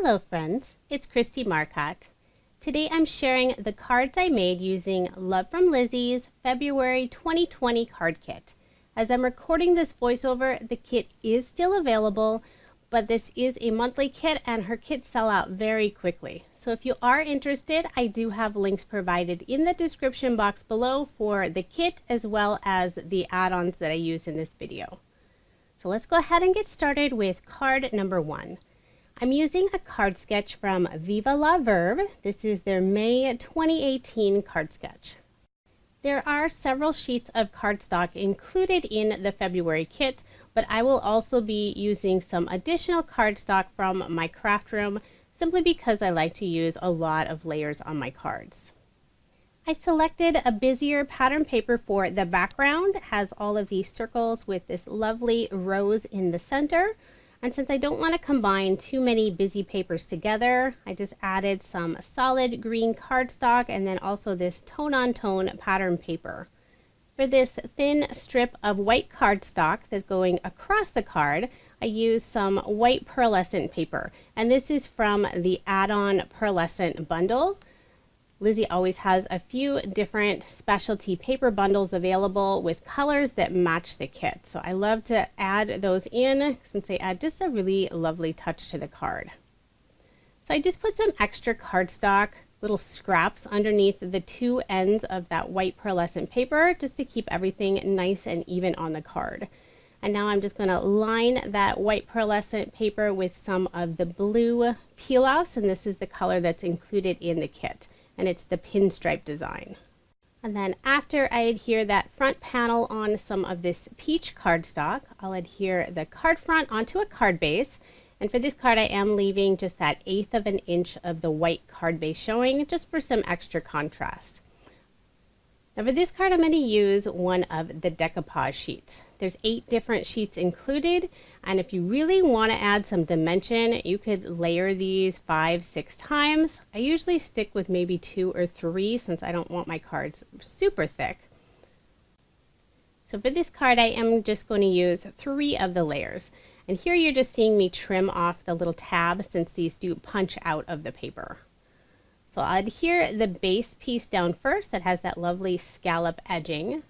Hello friends, it's Kristie Marcotte. Today I'm sharing the cards I made using Love From Lizi's February 2020 card kit. As I'm recording this voiceover, the kit is still available, but this is a monthly kit and her kits sell out very quickly. So if you are interested, I do have links provided in the description box below for the kit as well as the add-ons that I use in this video. So let's go ahead and get started with card number 1. I'm using a card sketch from Viva La Verve. This is their May 2018 card sketch. There are several sheets of cardstock included in the February kit, but I will also be using some additional cardstock from my craft room simply because I like to use a lot of layers on my cards. I selected a busier pattern paper for the background. It has all of these circles with this lovely rose in the center. And since I don't want to combine too many busy papers together, I just added some solid green cardstock and then also this tone-on-tone pattern paper. For this thin strip of white cardstock that's going across the card, I used some white pearlescent paper. And this is from the add-on pearlescent bundle. Lizi always has a few different specialty paper bundles available with colors that match the kit. So I love to add those in since they add just a really lovely touch to the card. So I just put some extra cardstock, little scraps underneath the two ends of that white pearlescent paper just to keep everything nice and even on the card. And now I'm just going to line that white pearlescent paper with some of the blue peel-offs, and this is the color that's included in the kit. And it's the pinstripe design. And then after I adhere that front panel on some of this peach cardstock, I'll adhere the card front onto a card base. And for this card, I am leaving just that 1/8 of an inch of the white card base showing just for some extra contrast. Now for this card, I'm going to use one of the decoupage sheets. There's 8 different sheets included, and if you really want to add some dimension, you could layer these 5-6 times. I usually stick with maybe 2 or 3 since I don't want my cards super thick. So for this card, I am just going to use 3 of the layers. And here you're just seeing me trim off the little tab since these do punch out of the paper. So I'll adhere the base piece down first that has that lovely scallop edging.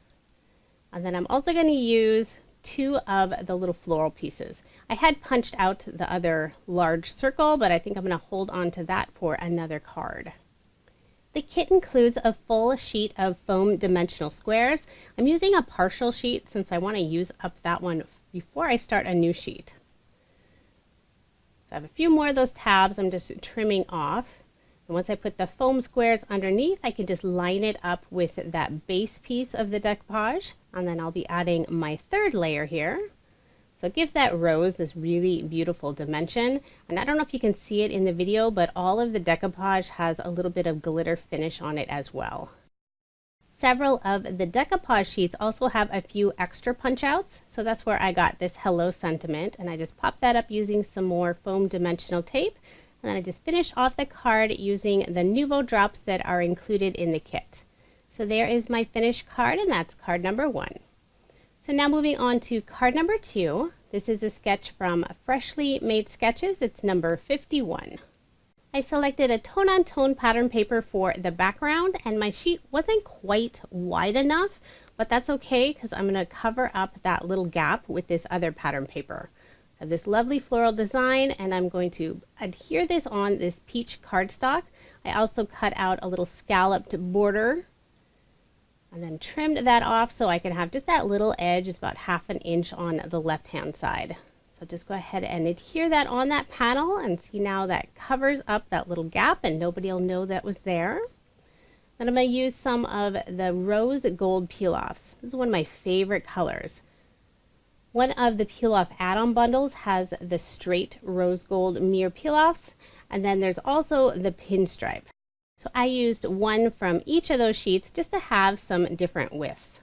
And then I'm also going to use 2 of the little floral pieces. I had punched out the other large circle, but I think I'm going to hold on to that for another card. The kit includes a full sheet of foam dimensional squares. I'm using a partial sheet since I want to use up that one before I start a new sheet. So I have a few more of those tabs I'm just trimming off. And once I put the foam squares underneath, I can just line it up with that base piece of the decoupage. And then I'll be adding my 3rd layer here. So it gives that rose this really beautiful dimension. And I don't know if you can see it in the video, but all of the decoupage has a little bit of glitter finish on it as well. Several of the decoupage sheets also have a few extra punch outs. So that's where I got this hello sentiment. And I just popped that up using some more foam dimensional tape. And then I just finish off the card using the Nuvo drops that are included in the kit. So there is my finished card, and that's card number 1. So now moving on to card number 2. This is a sketch from Freshly Made Sketches. It's number 51. I selected a tone-on-tone pattern paper for the background, and my sheet wasn't quite wide enough, but that's okay because I'm going to cover up that little gap with this other pattern paper. Of this lovely floral design, and I'm going to adhere this on this peach cardstock. I also cut out a little scalloped border and then trimmed that off so I can have just that little edge. It's about 1/2 inch on the left hand side. So just go ahead and adhere that on that panel, and see now that covers up that little gap and nobody will know that was there. Then I'm going to use some of the rose gold peel-offs. This is one of my favorite colors. One of the peel-off add-on bundles has the straight rose gold mirror peel-offs, and then there's also the pinstripe. So I used one from each of those sheets just to have some different widths.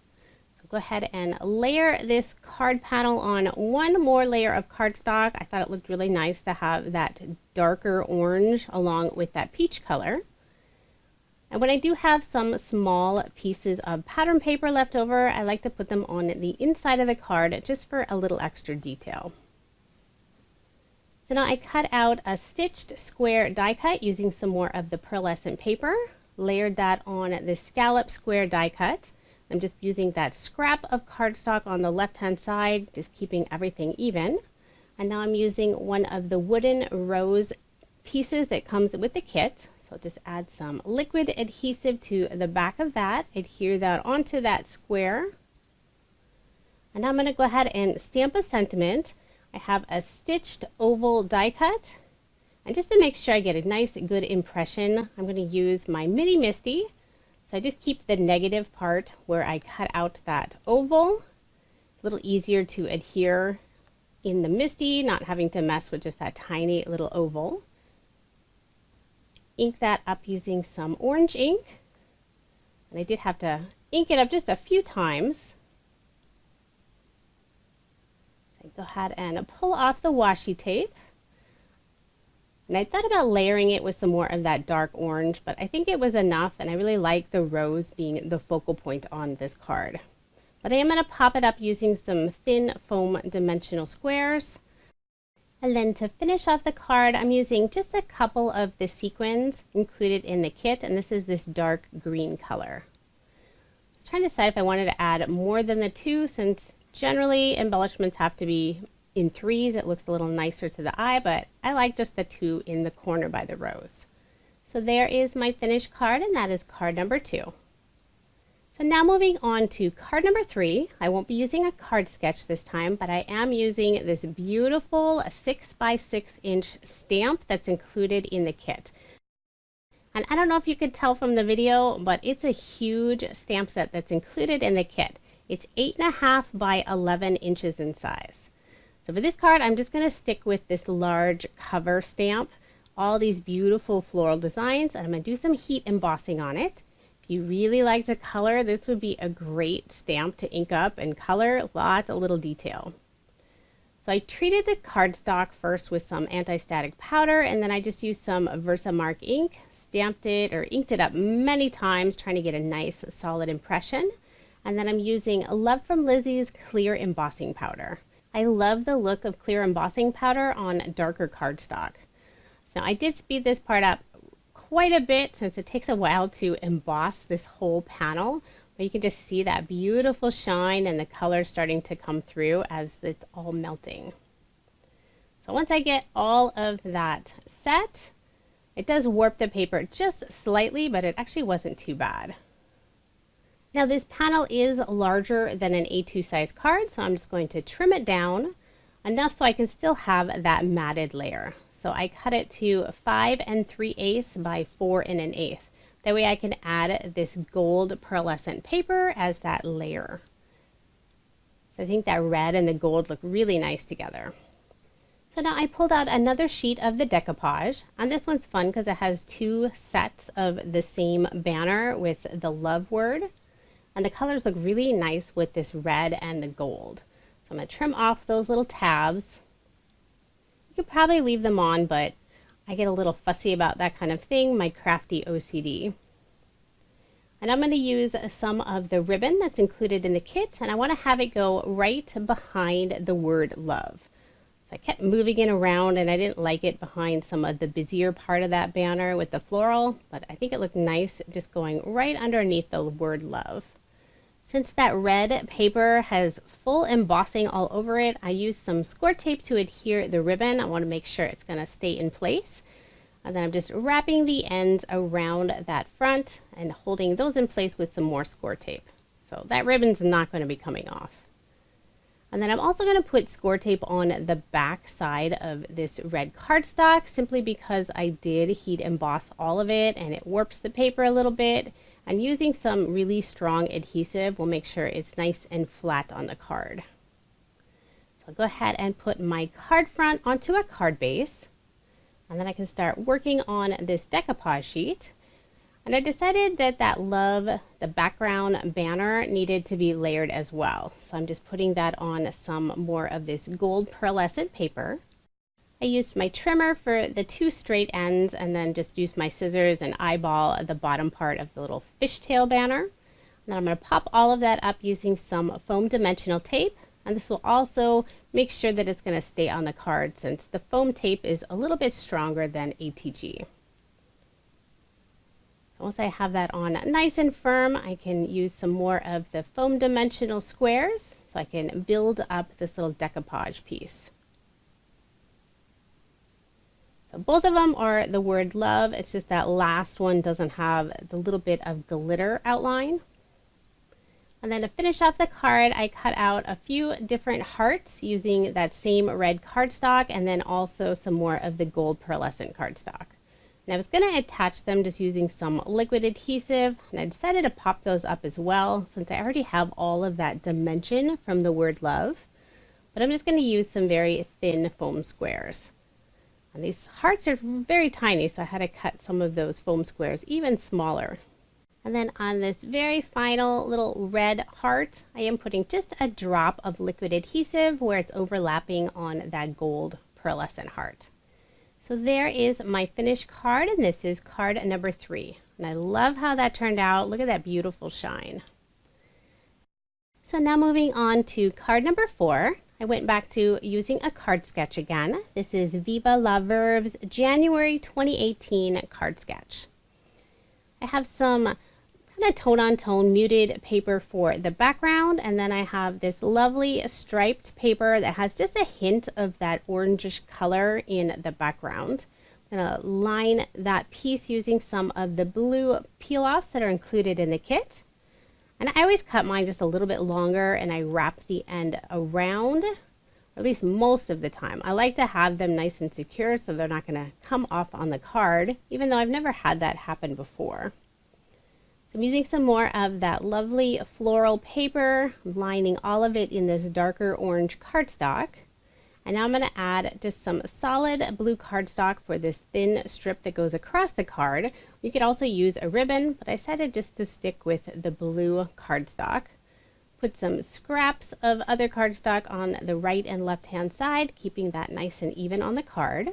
So go ahead and layer this card panel on one more layer of cardstock. I thought it looked really nice to have that darker orange along with that peach color. And when I do have some small pieces of pattern paper left over, I like to put them on the inside of the card just for a little extra detail. So now I cut out a stitched square die cut using some more of the pearlescent paper, layered that on the scallop square die cut. I'm just using that scrap of cardstock on the left hand side, just keeping everything even. And now I'm using one of the wooden rose pieces that comes with the kit. So I'll just add some liquid adhesive to the back of that, adhere that onto that square. And now I'm going to go ahead and stamp a sentiment. I have a stitched oval die cut. And just to make sure I get a nice good impression, I'm going to use my mini Misty. So I just keep the negative part where I cut out that oval. A little easier to adhere in the Misty, not having to mess with just that tiny little oval. Ink that up using some orange ink. And I did have to ink it up just a few times. So I go ahead and pull off the washi tape. And I thought about layering it with some more of that dark orange, but I think it was enough, and I really like the rose being the focal point on this card. But I am going to pop it up using some thin foam dimensional squares. And then to finish off the card, I'm using just a couple of the sequins included in the kit, and this is this dark green color. I was trying to decide if I wanted to add more than the two, since generally embellishments have to be in threes. It looks a little nicer to the eye, but I like just the two in the corner by the rose. So there is my finished card, and that is card number 2. So now moving on to card number 3. I won't be using a card sketch this time, but I am using this beautiful 6 by 6 inch stamp that's included in the kit. And I don't know if you could tell from the video, but it's a huge stamp set that's included in the kit. It's 8.5 by 11 inches in size. So for this card, I'm just going to stick with this large cover stamp, all these beautiful floral designs, and I'm going to do some heat embossing on it. If you really like to color, this would be a great stamp to ink up and color, lots of little detail. So I treated the cardstock first with some anti-static powder, and then I just used some Versamark ink, stamped it or inked it up many times, trying to get a nice solid impression. And then I'm using Love From Lizi's clear embossing powder. I love the look of clear embossing powder on darker cardstock. Now I did speed this part up quite a bit since it takes a while to emboss this whole panel, but you can just see that beautiful shine and the color starting to come through as it's all melting. So once I get all of that set, it does warp the paper just slightly, but it actually wasn't too bad. Now this panel is larger than an A2 size card, so I'm just going to trim it down enough so I can still have that matted layer. So I cut it to 5 3/8 by 4 1/8. That way I can add this gold pearlescent paper as that layer. So I think that red and the gold look really nice together. So now I pulled out another sheet of the decoupage, and this one's fun because it has 2 sets of the same banner with the love word. And the colors look really nice with this red and the gold. So I'm going to trim off those little tabs. You could probably leave them on, but I get a little fussy about that kind of thing, my crafty OCD. And I'm going to use some of the ribbon that's included in the kit, and I want to have it go right behind the word love. So I kept moving it around, and I didn't like it behind some of the busier part of that banner with the floral, but I think it looked nice just going right underneath the word love. Since that red paper has full embossing all over it, I used some score tape to adhere the ribbon. I want to make sure it's going to stay in place. And then I'm just wrapping the ends around that front and holding those in place with some more score tape. So that ribbon's not going to be coming off. And then I'm also going to put score tape on the back side of this red cardstock, simply because I did heat emboss all of it and it warps the paper a little bit. And using some really strong adhesive will make sure it's nice and flat on the card. So I'll go ahead and put my card front onto a card base, and then I can start working on this decoupage sheet. And I decided that the background banner needed to be layered as well. So I'm just putting that on some more of this gold pearlescent paper. I used my trimmer for the 2 straight ends, and then just used my scissors and eyeball the bottom part of the little fishtail banner. And then I'm going to pop all of that up using some foam dimensional tape, And this will also make sure that it's going to stay on the card since the foam tape is a little bit stronger than ATG. Once I have that on nice and firm, I can use some more of the foam dimensional squares so I can build up this little decoupage piece. So both of them are the word love, it's just that last one doesn't have the little bit of glitter outline. And then to finish off the card, I cut out a few different hearts using that same red cardstock and then also some more of the gold pearlescent cardstock. And I was going to attach them just using some liquid adhesive, and I decided to pop those up as well since I already have all of that dimension from the word love. But I'm just going to use some very thin foam squares. And these hearts are very tiny, so I had to cut some of those foam squares even smaller. And then on this very final little red heart, I am putting just a drop of liquid adhesive where it's overlapping on that gold pearlescent heart. So there is my finished card, and this is card number 3. And I love how that turned out. Look at that beautiful shine. So now moving on to card number 4. I went back to using a card sketch again. This is Viva La Verve's January 2018 card sketch. I have some kind of tone-on-tone muted paper for the background, and then I have this lovely striped paper that has just a hint of that orangish color in the background. I'm going to line that piece using some of the blue peel-offs that are included in the kit. And I always cut mine just a little bit longer and I wrap the end around, or at least most of the time. I like to have them nice and secure so they're not going to come off on the card, even though I've never had that happen before. So I'm using some more of that lovely floral paper, lining all of it in this darker orange cardstock. And now I'm going to add just some solid blue cardstock for this thin strip that goes across the card. You could also use a ribbon, but I decided just to stick with the blue cardstock. Put some scraps of other cardstock on the right and left hand side, keeping that nice and even on the card.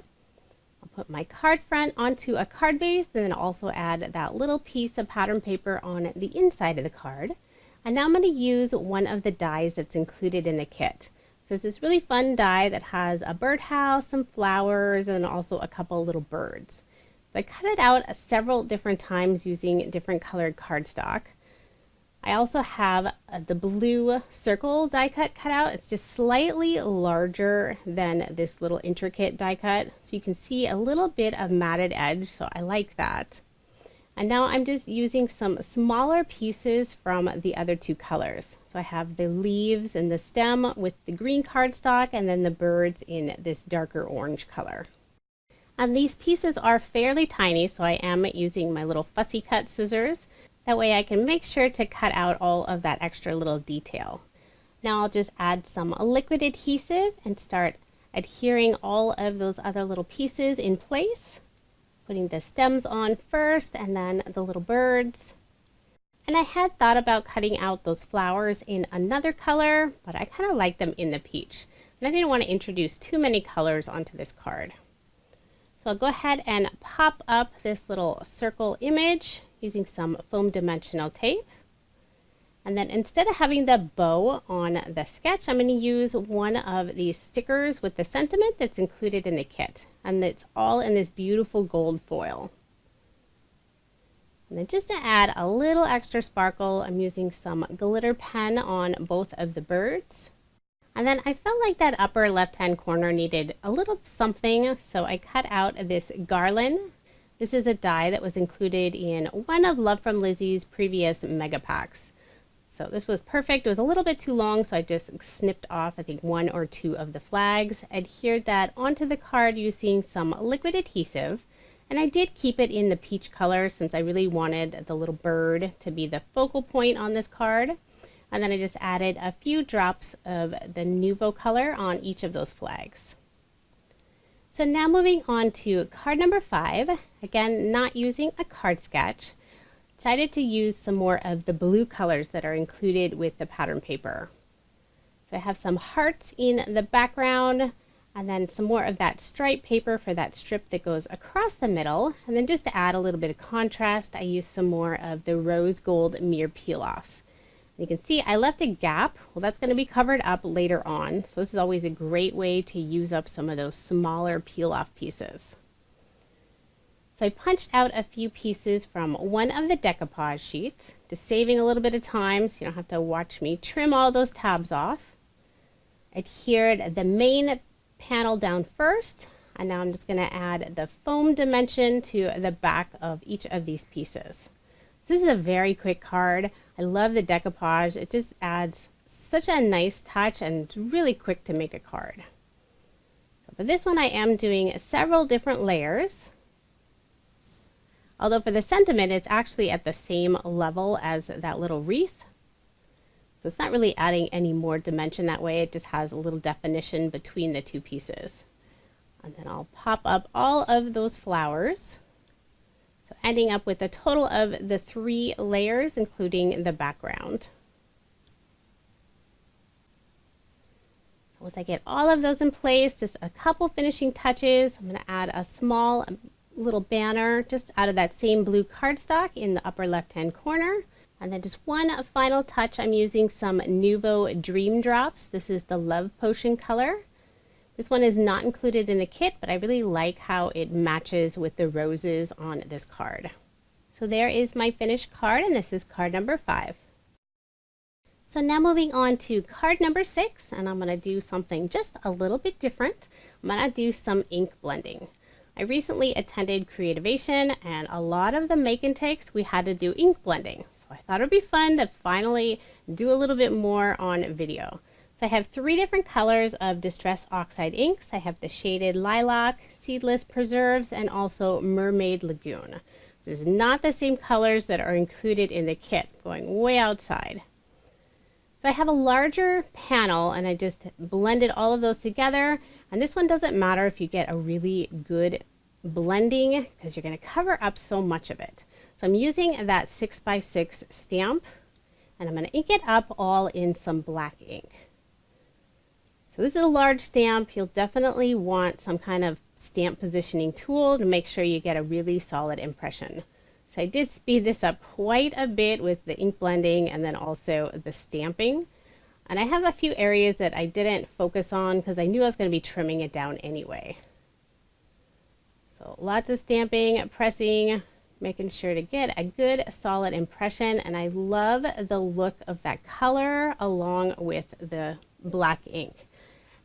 I'll put my card front onto a card base and then also add that little piece of pattern paper on the inside of the card. And now I'm going to use one of the dies that's included in the kit. So it's this really fun die that has a birdhouse, some flowers, and also a couple little birds. So I cut it out several different times using different colored cardstock. I also have the blue circle die cut out. It's just slightly larger than this little intricate die cut. So you can see a little bit of matted edge, so I like that. And now I'm just using some smaller pieces from the other two colors. So I have the leaves and the stem with the green cardstock and then the birds in this darker orange color. And these pieces are fairly tiny, so I am using my little fussy cut scissors. That way I can make sure to cut out all of that extra little detail. Now I'll just add some liquid adhesive and start adhering all of those other little pieces in place. Putting the stems on first and then the little birds. And I had thought about cutting out those flowers in another color, but I kind of like them in the peach. And I didn't want to introduce too many colors onto this card. So I'll go ahead and pop up this little circle image using some foam dimensional tape. And then instead of having the bow on the sketch, I'm going to use one of these stickers with the sentiment that's included in the kit. And it's all in this beautiful gold foil. And then just to add a little extra sparkle, I'm using some glitter pen on both of the birds. And then I felt like that upper left-hand corner needed a little something, so I cut out this garland. This is a die that was included in one of Love From Lizi's previous mega packs. So this was perfect. It was a little bit too long, so I just snipped off, I think, 1 or 2 of the flags, adhered that onto the card using some liquid adhesive, and I did keep it in the peach color since I really wanted the little bird to be the focal point on this card. And then I just added a few drops of the Nuvo color on each of those flags. So now moving on to card number 5, again, not using a card sketch. Decided to use some more of the blue colors that are included with the pattern paper. So I have some hearts in the background and then some more of that stripe paper for that strip that goes across the middle. And then just to add a little bit of contrast, I used some more of the rose gold mirror peel-offs. You can see I left a gap. Well, that's going to be covered up later on. So this is always a great way to use up some of those smaller peel-off pieces. So I punched out a few pieces from one of the decoupage sheets, just saving a little bit of time so you don't have to watch me trim all those tabs off. Adhered the main panel down first, and now I'm just going to add the foam dimension to the back of each of these pieces. This is a very quick card. I love the decoupage. It just adds such a nice touch and it's really quick to make a card. So for this one I am doing several different layers. Although for the sentiment it's actually at the same level as that little wreath. So it's not really adding any more dimension that way. It just has a little definition between the two pieces. And then I'll pop up all of those flowers. So ending up with a total of the 3 layers, including the background. Once I get all of those in place, just a couple finishing touches. I'm going to add a small little banner just out of that same blue cardstock in the upper left-hand corner. And then just one final touch, I'm using some Nuvo Dream Drops. This is the Love Potion color. This one is not included in the kit, but I really like how it matches with the roses on this card. So there is my finished card, and this is card number 5. So now moving on to card number 6, and I'm going to do something just a little bit different. I'm going to do some ink blending. I recently attended Creativation, and a lot of the make and takes we had to do ink blending. So I thought it would be fun to finally do a little bit more on video. So I have 3 different colors of Distress Oxide inks. I have the Shaded Lilac, Seedless Preserves, and also Mermaid Lagoon. This is not the same colors that are included in the kit, going way outside. So I have a larger panel and I just blended all of those together. And this one doesn't matter if you get a really good blending because you're going to cover up so much of it. So I'm using that 6x6 stamp and I'm going to ink it up all in some black ink. So this is a large stamp. You'll definitely want some kind of stamp positioning tool to make sure you get a really solid impression. So I did speed this up quite a bit with the ink blending and then also the stamping. And I have a few areas that I didn't focus on because I knew I was going to be trimming it down anyway. So lots of stamping, pressing, making sure to get a good solid impression. And I love the look of that color along with the black ink.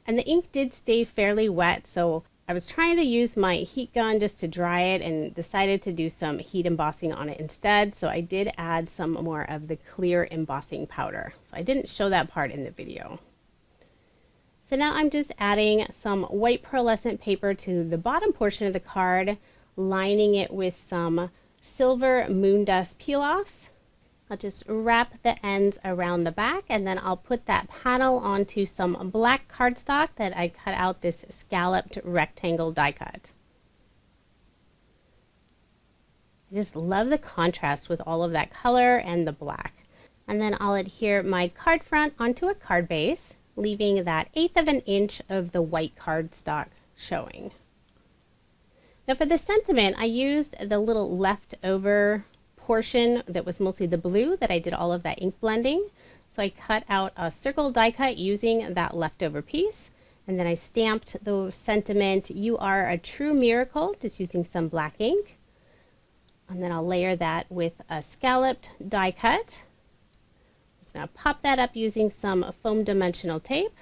And the ink did stay fairly wet, so I was trying to use my heat gun just to dry it and decided to do some heat embossing on it instead. So I did add some more of the clear embossing powder. So I didn't show that part in the video. So now I'm just adding some white pearlescent paper to the bottom portion of the card, lining it with some silver moon dust peel-offs. I'll just wrap the ends around the back and then I'll put that panel onto some black cardstock that I cut out this scalloped rectangle die cut. I just love the contrast with all of that color and the black. And then I'll adhere my card front onto a card base, leaving that 1/8 of an inch of the white cardstock showing. Now for the sentiment, I used the little leftover portion that was mostly the blue that I did all of that ink blending. So I cut out a circle die cut using that leftover piece, and then I stamped the sentiment, "You are a true miracle," just using some black ink. And then I'll layer that with a scalloped die cut. I'm just going to pop that up using some foam dimensional tape.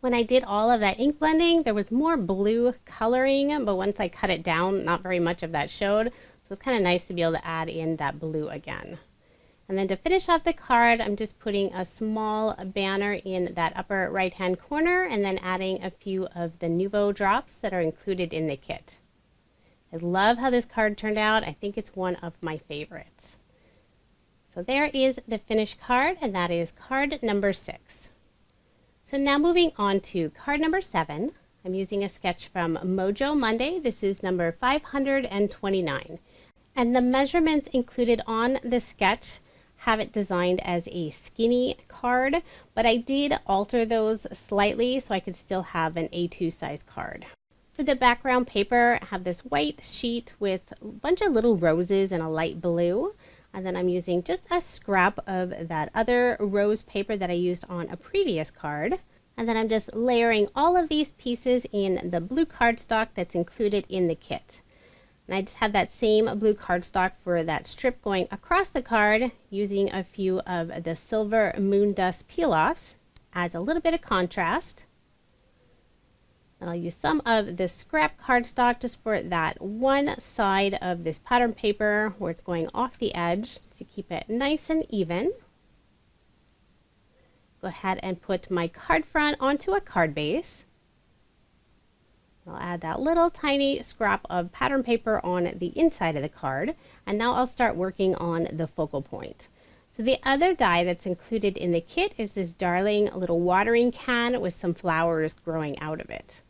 When I did all of that ink blending, there was more blue coloring, but once I cut it down, not very much of that showed. So it's kind of nice to be able to add in that blue again. And then to finish off the card, I'm just putting a small banner in that upper right hand corner and then adding a few of the Nuvo drops that are included in the kit. I love how this card turned out. I think it's one of my favorites. So there is the finished card, and that is card number 6. So now moving on to card number 7. I'm using a sketch from Mojo Monday. This is number 529. And the measurements included on the sketch have it designed as a skinny card, but I did alter those slightly so I could still have an A2 size card. For the background paper, I have this white sheet with a bunch of little roses and a light blue. And then I'm using just a scrap of that other rose paper that I used on a previous card. And then I'm just layering all of these pieces in the blue cardstock that's included in the kit. And I just have that same blue cardstock for that strip going across the card, using a few of the silver moon dust peel-offs. Adds a little bit of contrast. And I'll use some of the scrap cardstock just for that one side of this pattern paper where it's going off the edge, just to keep it nice and even. Go ahead and put my card front onto a card base. I'll add that little tiny scrap of pattern paper on the inside of the card, and now I'll start working on the focal point. So the other die that's included in the kit is this darling little watering can with some flowers growing out of it.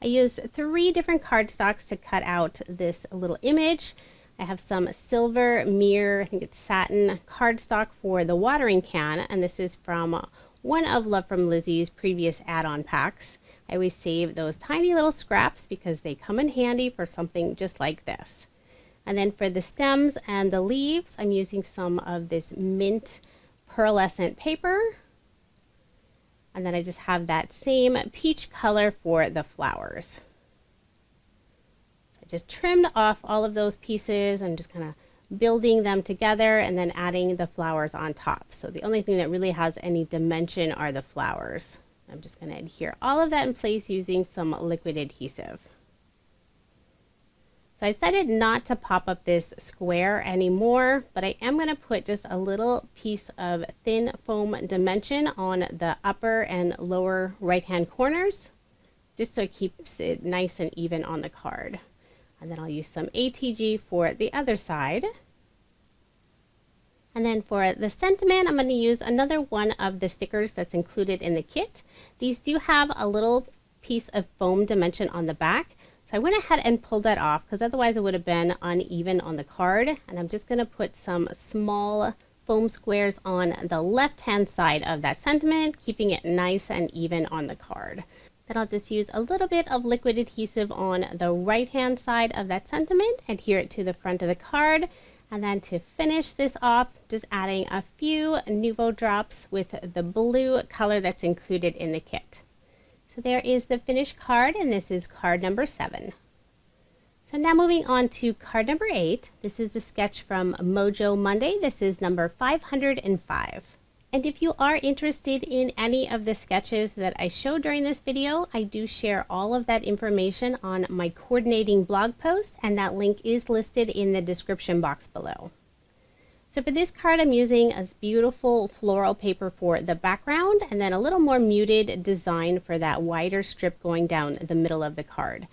I used 3 different cardstocks to cut out this little image. I have some silver mirror, I think it's satin cardstock for the watering can, and this is from one of Love From Lizi's previous add-on packs. I always save those tiny little scraps because they come in handy for something just like this. And then for the stems and the leaves, I'm using some of this mint pearlescent paper. And then I just have that same peach color for the flowers. I just trimmed off all of those pieces. I'm just kind of building them together and then adding the flowers on top. So the only thing that really has any dimension are the flowers. I'm just going to adhere all of that in place using some liquid adhesive. So I decided not to pop up this square anymore, but I am going to put just a little piece of thin foam dimension on the upper and lower right hand corners, just so it keeps it nice and even on the card. And then I'll use some ATG for the other side. And then for the sentiment, I'm going to use another one of the stickers that's included in the kit. These do have a little piece of foam dimension on the back. So I went ahead and pulled that off because otherwise it would have been uneven on the card. And I'm just going to put some small foam squares on the left hand side of that sentiment, keeping it nice and even on the card. Then I'll just use a little bit of liquid adhesive on the right hand side of that sentiment, adhere it to the front of the card. And then to finish this off, just adding a few Nuvo drops with the blue color that's included in the kit. So there is the finished card, and this is card number 7. So now moving on to card number 8. This is the sketch from Mojo Monday. This is number 505. And if you are interested in any of the sketches that I show during this video, I do share all of that information on my coordinating blog post, and that link is listed in the description box below. So for this card, I'm using a beautiful floral paper for the background, and then a little more muted design for that wider strip going down the middle of the card.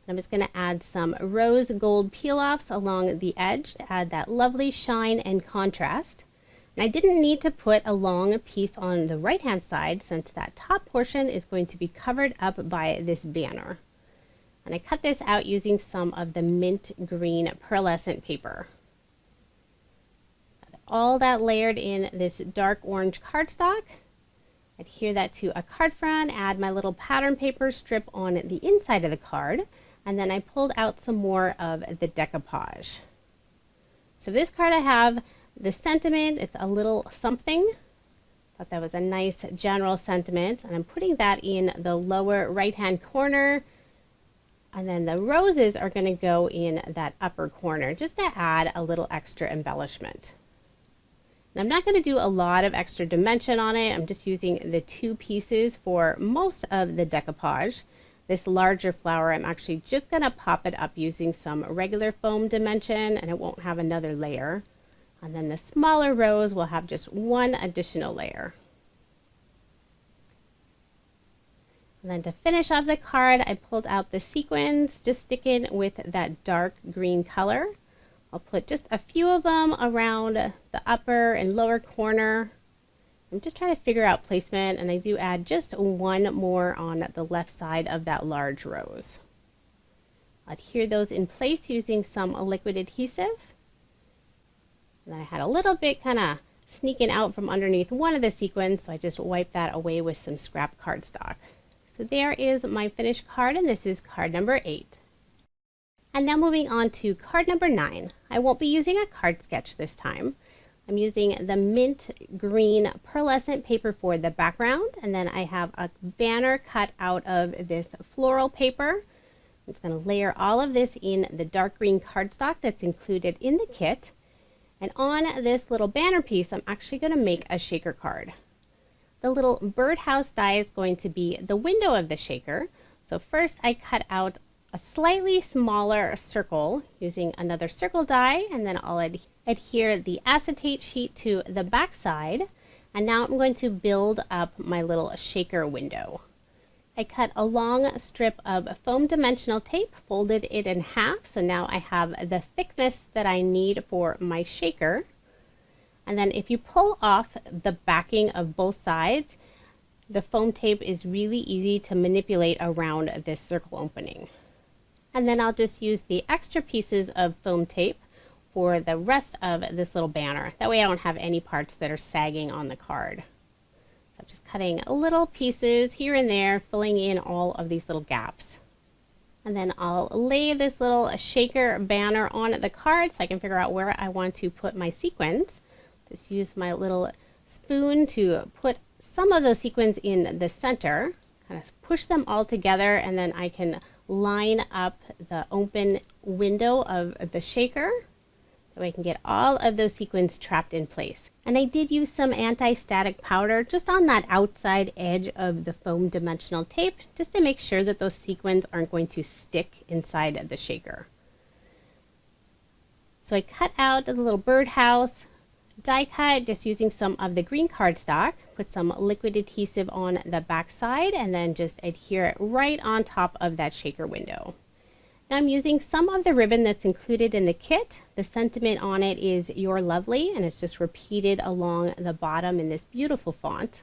I'm just going to add some rose gold peel-offs along the edge to add that lovely shine and contrast. And I didn't need to put a long piece on the right hand side since that top portion is going to be covered up by this banner. And I cut this out using some of the mint green pearlescent paper. All that layered in this dark orange cardstock. Adhere that to a card front, add my little pattern paper strip on the inside of the card, and then I pulled out some more of the decoupage. So this card I have the sentiment, it's a little something. Thought that was a nice general sentiment, and I'm putting that in the lower right hand corner, and then the roses are going to go in that upper corner just to add a little extra embellishment. And I'm not going to do a lot of extra dimension on it. I'm just using the 2 pieces for most of the decoupage. This larger flower, I'm actually just going to pop it up using some regular foam dimension, and it won't have another layer. And then the smaller rose will have just one additional layer. And then to finish off the card, I pulled out the sequins, just sticking with that dark green color. I'll put just a few of them around the upper and lower corner. I'm just trying to figure out placement, and I do add just one more on the left side of that large rose. Adhere those in place using some liquid adhesive. And then I had a little bit kind of sneaking out from underneath one of the sequins, so I just wiped that away with some scrap cardstock. So there is my finished card, and this is card number 8. And now moving on to card number 9. I won't be using a card sketch this time. I'm using the mint green pearlescent paper for the background, and then I have a banner cut out of this floral paper. I'm just going to layer all of this in the dark green cardstock that's included in the kit. And on this little banner piece, I'm actually going to make a shaker card. The little birdhouse die is going to be the window of the shaker. So first I cut out a slightly smaller circle using another circle die, and then I'll adhere the acetate sheet to the back side. And now I'm going to build up my little shaker window. I cut a long strip of foam dimensional tape, folded it in half, so now I have the thickness that I need for my shaker. And then if you pull off the backing of both sides, the foam tape is really easy to manipulate around this circle opening. And then I'll just use the extra pieces of foam tape for the rest of this little banner. That way I don't have any parts that are sagging on the card. So I'm just cutting little pieces here and there, filling in all of these little gaps. And then I'll lay this little shaker banner on the card so I can figure out where I want to put my sequins. Just use my little spoon to put some of those sequins in the center, kind of push them all together, and then I can line up the open window of the shaker so I can get all of those sequins trapped in place. And I did use some anti-static powder just on that outside edge of the foam dimensional tape, just to make sure that those sequins aren't going to stick inside the shaker. So I cut out the little birdhouse die cut just using some of the green cardstock, put some liquid adhesive on the back side, and then just adhere it right on top of that shaker window. Now I'm using some of the ribbon that's included in the kit. The sentiment on it is "You're Lovely," and it's just repeated along the bottom in this beautiful font.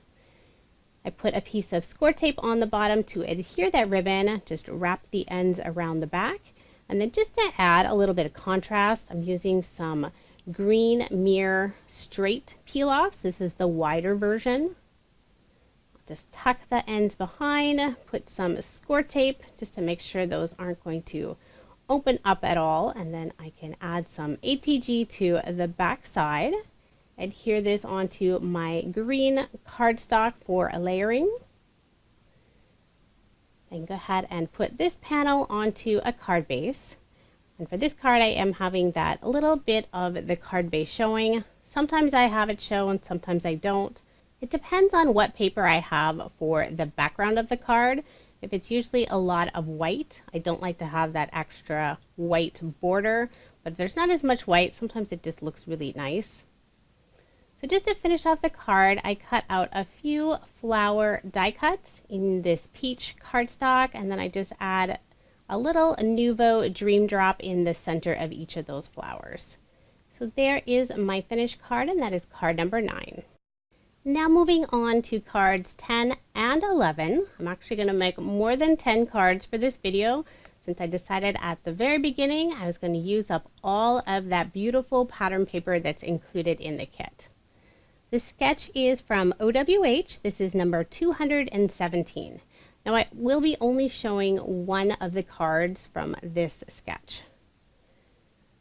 I put a piece of score tape on the bottom to adhere that ribbon, just wrap the ends around the back. And then just to add a little bit of contrast, I'm using some green mirror straight peel-offs. This is the wider version. Just tuck the ends behind, put some score tape just to make sure those aren't going to open up at all, and then I can add some ATG to the back side. Adhere this onto my green cardstock for a layering. Then go ahead and put this panel onto a card base. And for this card, I am having that little bit of the card base showing. Sometimes I have it shown, sometimes I don't. It depends on what paper I have for the background of the card. If it's usually a lot of white, I don't like to have that extra white border. But if there's not as much white, sometimes it just looks really nice. So just to finish off the card, I cut out a few flower die cuts in this peach cardstock, and then I just add a little Nuvo Dream Drop in the center of each of those flowers. So there is my finished card, and that is card number 9. Now moving on to cards 10 and 11. I'm actually going to make more than 10 cards for this video, since I decided at the very beginning I was going to use up all of that beautiful pattern paper that's included in the kit. This sketch is from OWH. This is number 217. Now I will be only showing one of the cards from this sketch.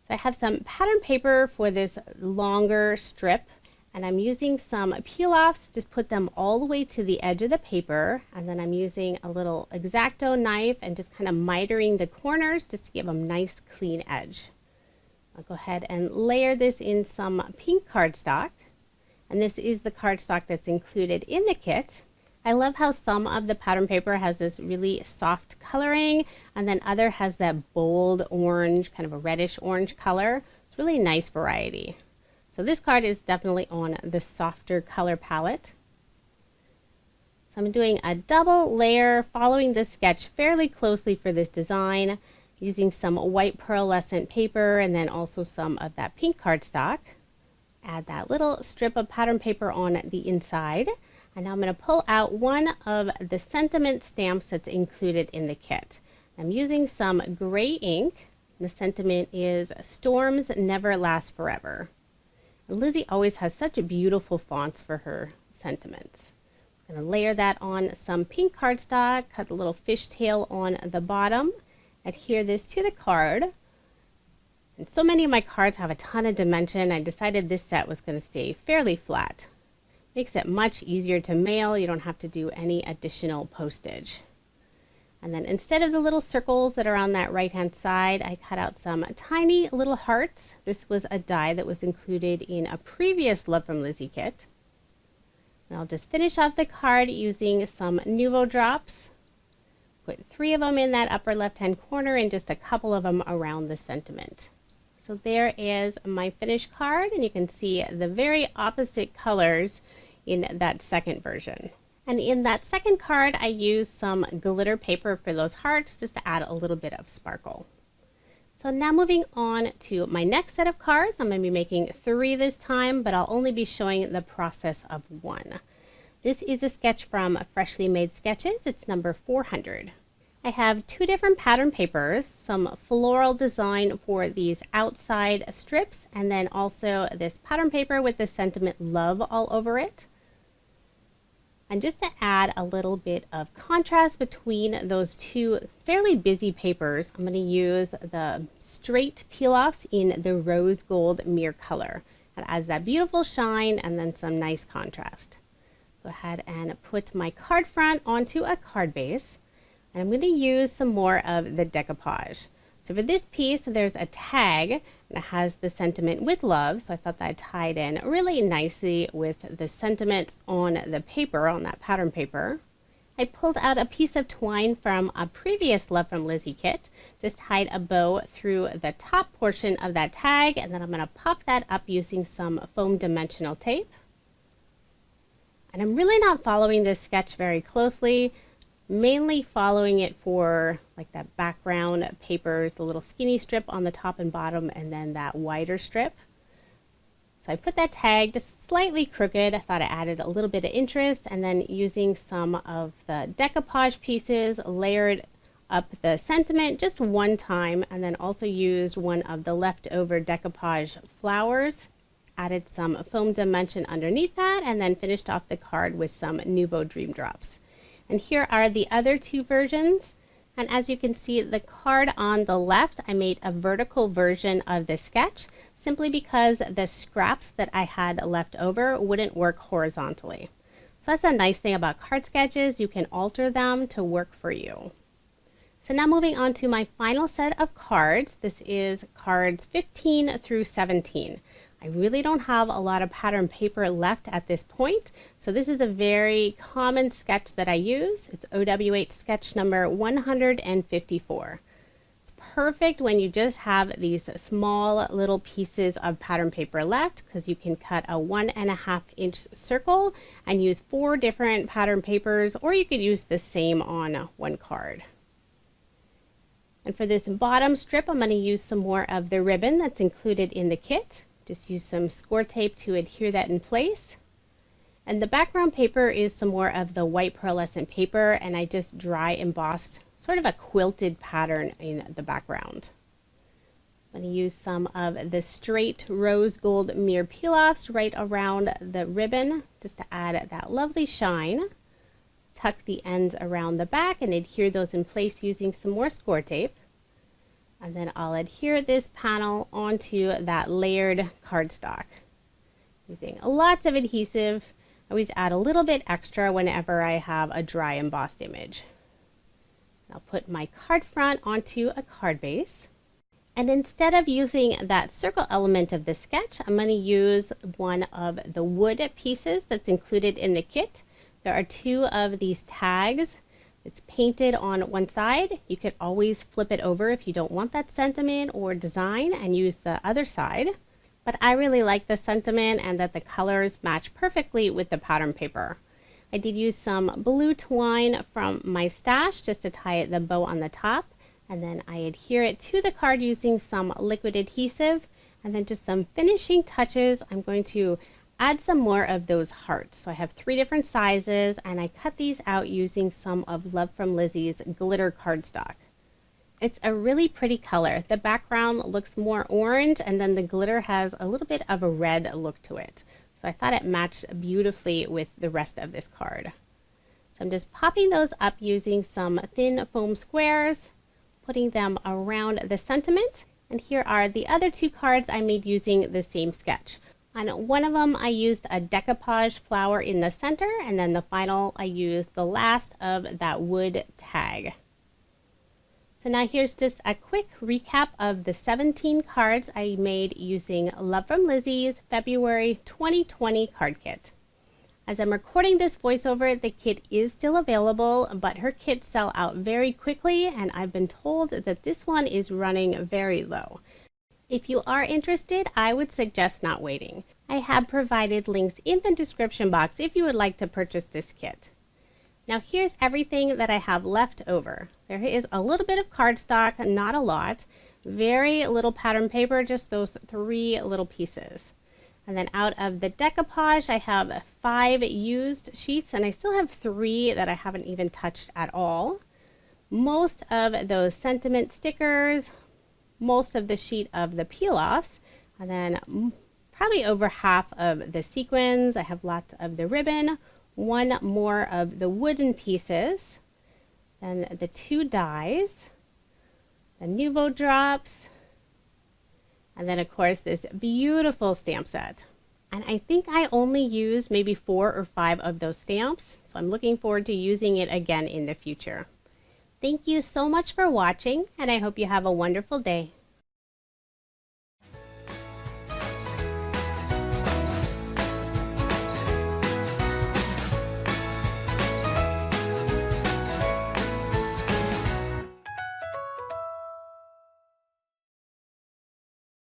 So I have some pattern paper for this longer strip, and I'm using some peel-offs, just put them all the way to the edge of the paper, and then I'm using a little X-Acto knife and just kind of mitering the corners just to give them nice clean edge. I'll go ahead and layer this in some pink cardstock, and this is the cardstock that's included in the kit. I love how some of the pattern paper has this really soft coloring, and then other has that bold orange, kind of a reddish orange color. It's really nice variety. So this card is definitely on the softer color palette. So I'm doing a double layer, following this sketch fairly closely for this design, using some white pearlescent paper and then also some of that pink cardstock. Add that little strip of pattern paper on the inside. And now I'm going to pull out one of the sentiment stamps that's included in the kit. I'm using some gray ink. The sentiment is "Storms Never Last Forever." And Lizi always has such a beautiful fonts for her sentiments. I'm going to layer that on some pink cardstock, cut a little fishtail on the bottom, adhere this to the card, And so many of my cards have a ton of dimension. I decided this set was going to stay fairly flat. Makes it much easier to mail. You don't have to do any additional postage. And then instead of the little circles that are on that right hand side, I cut out some tiny little hearts. This was a die that was included in a previous Love From Lizi kit. And I'll just finish off the card using some Nuvo drops. Put 3 of them in that upper left hand corner and just a couple of them around the sentiment. So there is my finished card, and you can see the very opposite colors in that second version. And in that second card, I used some glitter paper for those hearts just to add a little bit of sparkle. So now moving on to my next set of cards. I'm going to be making 3 this time, but I'll only be showing the process of 1. This is a sketch from Freshly Made Sketches. It's number 400. I have 2 different pattern papers, some floral design for these outside strips, and then also this pattern paper with the sentiment love all over it. And just to add a little bit of contrast between those 2 fairly busy papers, I'm going to use the straight peel-offs in the rose gold mirror color. That adds that beautiful shine and then some nice contrast. Go ahead and put my card front onto a card base. And I'm going to use some more of the decoupage. So for this piece, there's a tag, and it has the sentiment with love. So I thought that tied in really nicely with the sentiment on the paper, on that pattern paper. I pulled out a piece of twine from a previous Love From Lizi kit. Just tied a bow through the top portion of that tag, and then I'm going to pop that up using some foam dimensional tape. And I'm really not following this sketch very closely. Mainly following it for like that background papers, the little skinny strip on the top and bottom, and then that wider strip. So I put that tag just slightly crooked. I thought it added a little bit of interest, and then using some of the decoupage pieces, layered up the sentiment just one time, and then also used one of the leftover decoupage flowers, added some foam dimension underneath that, and then finished off the card with some Nuvo Dream Drops. And here are the other 2 versions. And as you can see, the card on the left, I made a vertical version of the sketch simply because the scraps that I had left over wouldn't work horizontally. So that's a nice thing about card sketches. You can alter them to work for you. So now moving on to my final set of cards. This is cards 15 through 17. I really don't have a lot of pattern paper left at this point, so this is a very common sketch that I use. It's OWH sketch number 154. It's perfect when you just have these small little pieces of pattern paper left, because you can cut a 1.5 inch circle and use 4 different pattern papers, or you could use the same on one card. And for this bottom strip, I'm going to use some more of the ribbon that's included in the kit. Just use some score tape to adhere that in place. And the background paper is some more of the white pearlescent paper, and I just dry embossed sort of a quilted pattern in the background. I'm going to use some of the straight rose gold mirror peel-offs right around the ribbon just to add that lovely shine. Tuck the ends around the back and adhere those in place using some more score tape. And then I'll adhere this panel onto that layered cardstock. Using lots of adhesive. I always add a little bit extra whenever I have a dry embossed image. I'll put my card front onto a card base. And instead of using that circle element of the sketch, I'm going to use one of the wood pieces that's included in the kit. There are 2 of these tags. It's painted on one side. You could always flip it over if you don't want that sentiment or design and use the other side. But I really like the sentiment and that the colors match perfectly with the pattern paper. I did use some blue twine from my stash just to tie the bow on the top. And then I adhere it to the card using some liquid adhesive. And then just some finishing touches. I'm going to add some more of those hearts. So I have 3 different sizes, and I cut these out using some of Love From Lizi's glitter cardstock. It's a really pretty color. The background looks more orange, and then the glitter has a little bit of a red look to it. So I thought it matched beautifully with the rest of this card. So I'm just popping those up using some thin foam squares, putting them around the sentiment. And here are the other two cards I made using the same sketch. On one of them, I used a decoupage flower in the center, and then the final, I used the last of that wood tag. So now here's just a quick recap of the 17 cards I made using Love From Lizi's February 2020 card kit. As I'm recording this voiceover, the kit is still available, but her kits sell out very quickly, and I've been told that this one is running very low. If you are interested, I would suggest not waiting. I have provided links in the description box if you would like to purchase this kit. Now here's everything that I have left over. There is a little bit of cardstock, not a lot. Very little pattern paper, just those 3 little pieces. And then out of the decoupage, I have 5 used sheets, and I still have 3 that I haven't even touched at all. Most of those sentiment stickers, most of the sheet of the peel-offs, and then probably over half of the sequins. I have lots of the ribbon, 1 more of the wooden pieces, then the 2 dies, the Nuvo drops, and then of course this beautiful stamp set. And I think I only used maybe 4 or 5 of those stamps, so I'm looking forward to using it again in the future. Thank you so much for watching, and I hope you have a wonderful day.